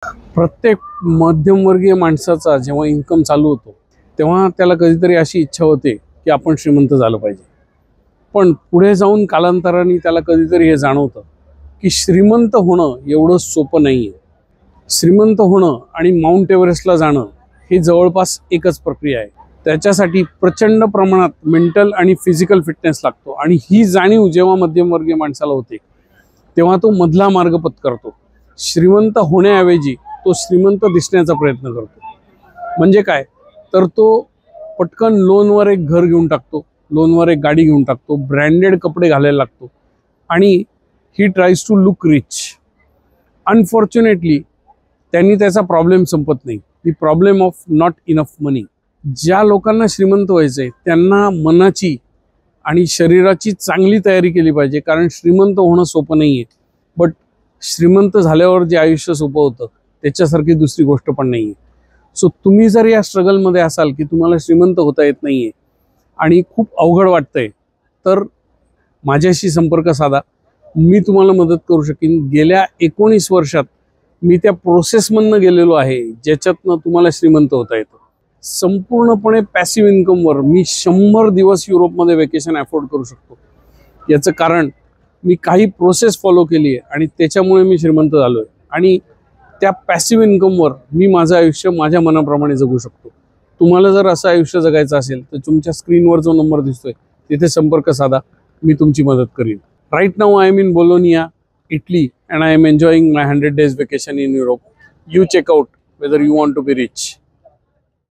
प्रत्येक मध्यमवर्गीय माणसाचा जेव्हा इन्कम चालू होतो तेव्हा त्याला कधीतरी अशी इच्छा होते की आपण श्रीमंत झालं पाहिजे। पण पुढे जाऊन कालांतराने त्याला कधीतरी हे जाणवतं की श्रीमंत होणं एवढं सोपं नाहीये। श्रीमंत होणं आणि माउंट एव्हरेस्टला जाणं ही जवळपास एकच प्रक्रिया आहे। त्याच्यासाठी प्रचंड प्रमाणात मेंटल आणि फिजिकल फिटनेस लागतो आणि ही जाणीव जेव्हा मध्यमवर्गीय माणसाला होते तेव्हा तो मधला मार्ग पत्करतो। श्रीमंत होण्याऐवजी तो श्रीमंत दिसण्याचा प्रयत्न करतो। म्हणजे काय तर तो पटकन लोनवर एक घर घेऊन टाकतो, लोनवर एक गाडी घेऊन टाकतो, ब्रँडेड कपडे घालायला लागतो आणि he tries to look rich. Unfortunately त्यांनी त्याचा प्रॉब्लेम संपत नाही, the problem of not enough money. ज्या लोकांना श्रीमंत व्हायचंय त्यांना मनाची आणि शरीराची चांगली तयारी केली पाहिजे, कारण श्रीमंत होणं सोपं नाहीये। बट श्रीमंत झाल्यावर जे आयुष्य सोपं होतं त्याच्यासारखी दुसरी गोष्ट पण नाहीये। सो तुम्ही जर या स्ट्रगलमध्ये असाल की तुम्हाला श्रीमंत होता येत नाहीये आणि खूप अवघड वाटतंय तर माझ्याशी संपर्क साधा, मी तुम्हाला मदत करू शकेन। गेल्या 19 वर्षात मी त्या प्रोसेसमधनं गेलेलो आहे ज्याच्यातनं तुम्हाला श्रीमंत होता येतं। संपूर्णपणे पॅसिव्ह इन्कमवर मी 100 दिवस युरोपमध्ये वेकेशन अफोर्ड करू शकतो। याचं कारण मी काही प्रोसेस फॉलो केली आहे आणि त्याच्यामुळे मी श्रीमंत झालोय आणि त्या पॅसिव्ह इन्कमवर मी माझं आयुष्य माझ्या मनाप्रमाणे जगू शकतो। तुम्हाला जर असं आयुष्य जगायचं असेल तर तुमच्या स्क्रीनवर जो नंबर दिसतोय तिथे संपर्क साधा, मी तुमची मदत करीन। Right now I am in Bologna, Italy, and I am enjoying my 100 days vacation in Europe. You check out whether you want to be rich.